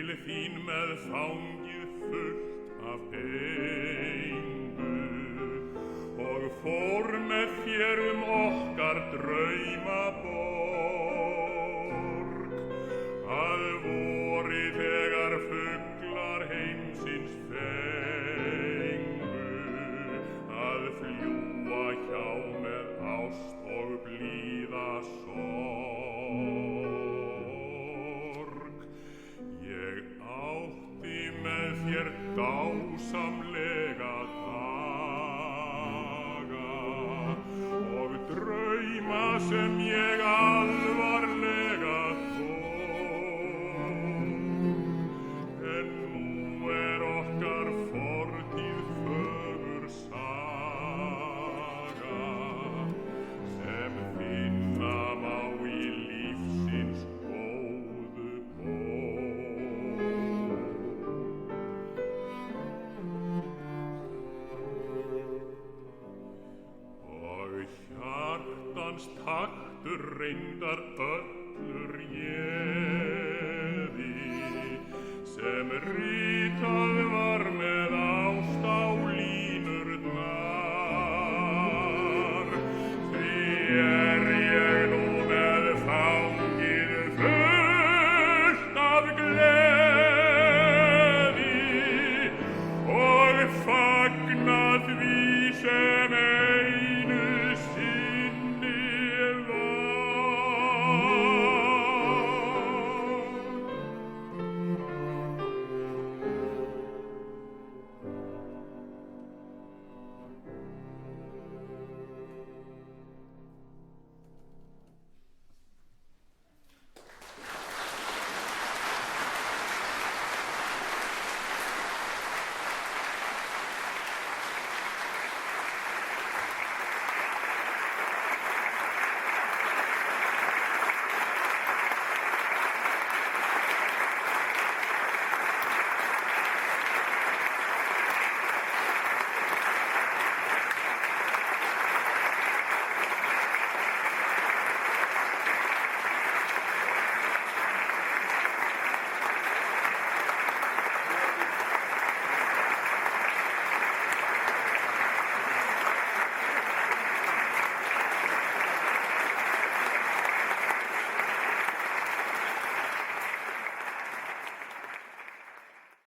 til þín með fangið fullt af engu og fór með þér okkar draumaborg að vori þegar fuglar heimsins fengu að fljúga hjá með ást og blíða sorg. Ég átti með þér dásamlega daga og drauma sem ég alvarlega tók, en nú okkar fortíð fögur saga sem finna má í lífsins góðu bók. Og hjartans taktur reyndar öllur réði sem